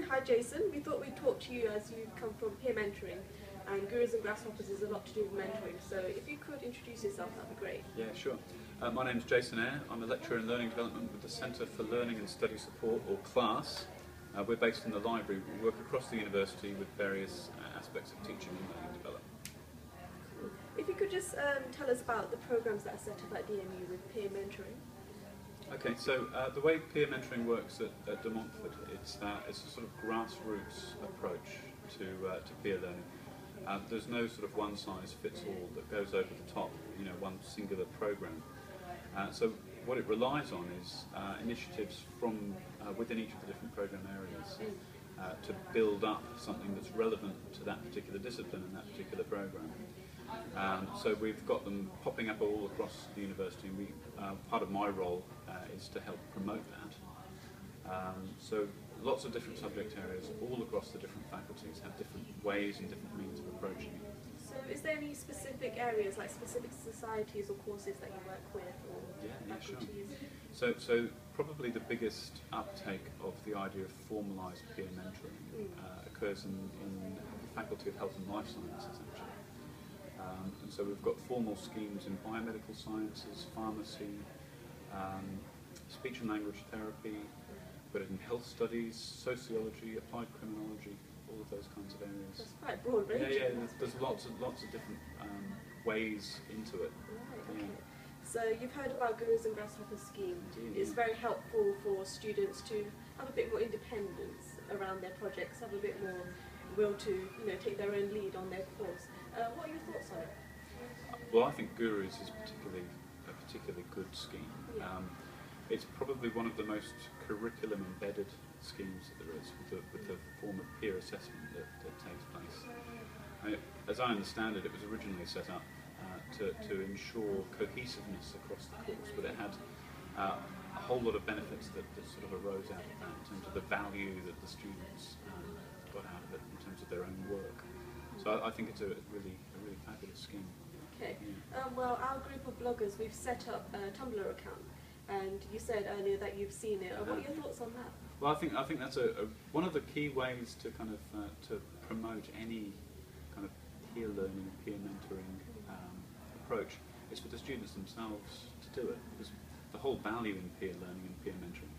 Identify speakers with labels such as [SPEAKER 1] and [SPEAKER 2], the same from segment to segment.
[SPEAKER 1] hi Jason. We thought we'd talk to you as you come from peer mentoring, and Gurus and Grasshoppers is a lot to do with mentoring. So if you could introduce yourself, that'd be great.
[SPEAKER 2] Yeah, sure. My name's Jason Eyre. I'm a lecturer in learning development with the Centre for Learning and Study Support, or CLASS. We're based in the library. We work across the university with various aspects of teaching and learning development.
[SPEAKER 1] If you could just tell us about the programs that are set up at DMU with peer mentoring.
[SPEAKER 2] Okay, so the way peer mentoring works at De Montfort, it's a sort of grassroots approach to peer learning. There's no sort of one-size-fits-all that goes over the top, one singular program. So what it relies on is initiatives from within each of the different program areas to build up something that's relevant to that particular discipline and that particular program. So we've got them popping up all across the university, and part of my role is to help promote that. So lots of different subject areas all across the different faculties have different ways and different means of approaching it.
[SPEAKER 1] So is there any specific areas, like specific societies or courses that you work with, or faculties?
[SPEAKER 2] Sure. So probably the biggest uptake of the idea of formalised peer mentoring occurs in the Faculty of Health and Life Sciences, actually. And so we've got formal schemes in biomedical sciences, pharmacy, speech and language therapy, but in health studies, sociology, applied criminology, all of those kinds of areas.
[SPEAKER 1] That's quite broad range.
[SPEAKER 2] Yeah, there's lots of different ways into it.
[SPEAKER 1] Right, okay. So you've heard about Gurus and Grasshoppers scheme.
[SPEAKER 2] Indeed.
[SPEAKER 1] It's very helpful for students to have a bit more independence around their projects, have a bit more will to take their own lead on their course. What are your thoughts on it?
[SPEAKER 2] Well, I think Gurus is a particularly good scheme.
[SPEAKER 1] Yeah.
[SPEAKER 2] It's probably one of the most curriculum embedded schemes that there is, with the form of peer assessment that takes place. As I understand it, it was originally set up to ensure cohesiveness across the course, but it had a whole lot of benefits that sort of arose out of that in terms of the value that the students got out of it in terms of their own work. So I think it's a really fabulous scheme.
[SPEAKER 1] Okay.
[SPEAKER 2] Yeah.
[SPEAKER 1] Well, our group of bloggers, we've set up a Tumblr account, and you said earlier that you've seen it. What are your thoughts on that?
[SPEAKER 2] Well, I think that's one of the key ways to kind of to promote any kind of peer learning, peer mentoring approach is for the students themselves to do it. Because the whole value in peer learning and peer mentoring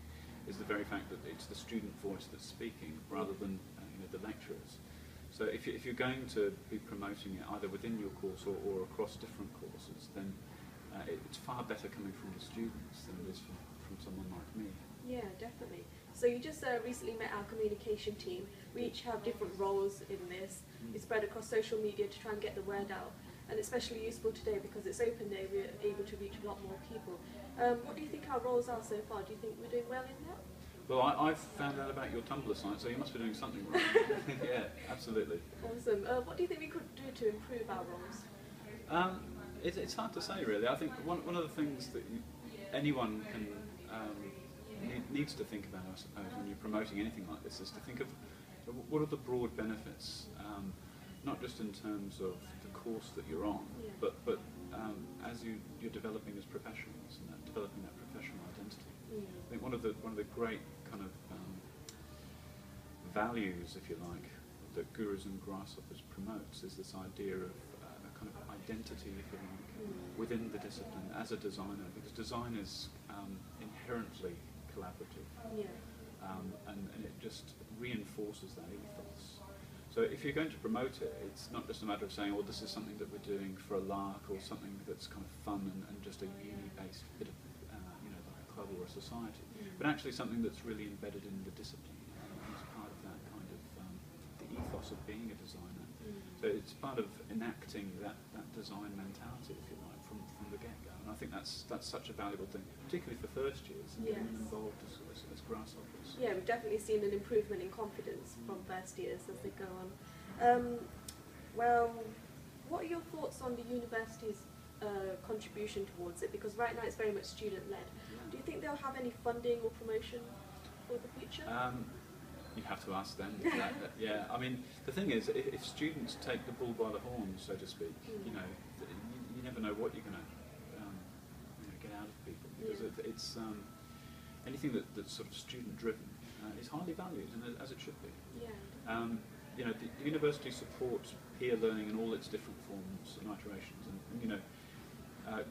[SPEAKER 2] is the very fact that it's the student voice that's speaking rather than the lecturers. So if you're going to be promoting it either within your course or across different courses, then it's far better coming from the students than it is from someone like me.
[SPEAKER 1] Yeah, definitely. So you just recently met our communication team. We each have different roles in this. We spread across social media to try and get the word out. And it's especially useful today because it's open day, we're able to reach a lot more people. What do you think our roles are so far? Do you think we're doing well in that?
[SPEAKER 2] Well, I've found out about your Tumblr site, so you must be doing something right. Yeah, absolutely.
[SPEAKER 1] Awesome. What do you think we could do to improve our roles?
[SPEAKER 2] It's hard to say, really. I think one of the things that anyone can needs to think about, I suppose, when you're promoting anything like this, is to think of what are the broad benefits, not just in terms of the course that you're on, but as you're developing as professionals and developing that professional identity. I think one of the great kind of values, if you like, that Gurus and Grasshoppers promotes is this idea of a kind of identity, if you like, within the discipline as a designer, because design is inherently collaborative, and it just reinforces that ethos. So if you're going to promote it, it's not just a matter of saying, well, this is something that we're doing for a lark or something that's kind of fun and just a uni-based bit of club or a society, but actually something that's really embedded in the discipline and is part of that kind of the ethos of being a designer. So it's part of enacting that design mentality, if you like, from the get-go. And I think that's such a valuable thing, particularly for first years and getting them involved as Grasshoppers.
[SPEAKER 1] Yeah, we've definitely seen an improvement in confidence from first years as they go on. Well, what are your thoughts on the university's contribution towards it? Because right now it's very much student-led. Do you think they'll have any funding or promotion for the future?
[SPEAKER 2] You have to ask them. Yeah, I mean, the thing is, if students take the bull by the horns, so to speak, you never know what you're going to get out of people, because it's anything that's sort of student-driven is highly valued, and as it should be.
[SPEAKER 1] Yeah.
[SPEAKER 2] You know, the university supports peer learning in all its different forms and iterations, and you know,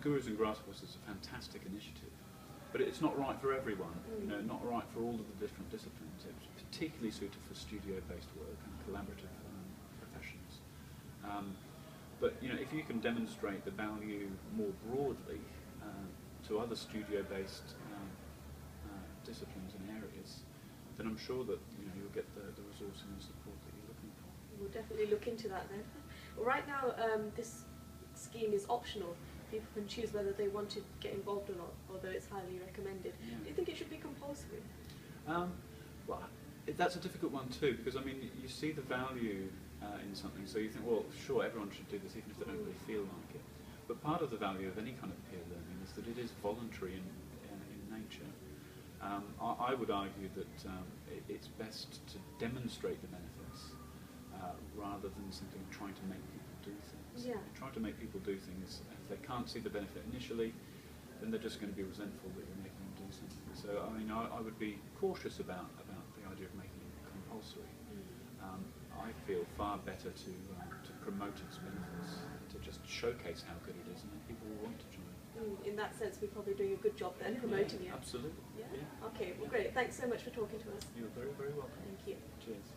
[SPEAKER 2] Gurus and Grasshoppers is a fantastic initiative, but it's not right for everyone. You know, not right for all of the different disciplines. It's particularly suited for studio-based work and collaborative professions. But you know, if you can demonstrate the value more broadly to other studio-based disciplines and areas, then I'm sure that you know you'll get the resourcing and support that you're looking for.
[SPEAKER 1] We'll definitely look into that then. Well, right now, this scheme is optional. People can choose whether they want to get involved or not, although it's highly recommended.
[SPEAKER 2] Yeah.
[SPEAKER 1] Do you think it should be compulsory?
[SPEAKER 2] Well, that's a difficult one too, because I mean, you see the value in something, so you think, well, sure, everyone should do this, even if they don't really feel like it. But part of the value of any kind of peer learning is that it is voluntary in nature. I would argue that it's best to demonstrate the benefits rather than simply trying to make people do things.
[SPEAKER 1] Yeah.
[SPEAKER 2] Trying to make people do things, if they can't see the benefit initially, then they're just going to be resentful that you're making them do something. So I mean, I would be cautious about the idea of making it compulsory. I feel far better to promote its benefits, to just showcase how good it is, and then people will want to join.
[SPEAKER 1] In that sense, we're probably doing a good job then, promoting it.
[SPEAKER 2] Absolutely.
[SPEAKER 1] Yeah. Okay, well, great. Thanks so much for talking to us.
[SPEAKER 2] You're very, very welcome.
[SPEAKER 1] Thank you.
[SPEAKER 2] Cheers.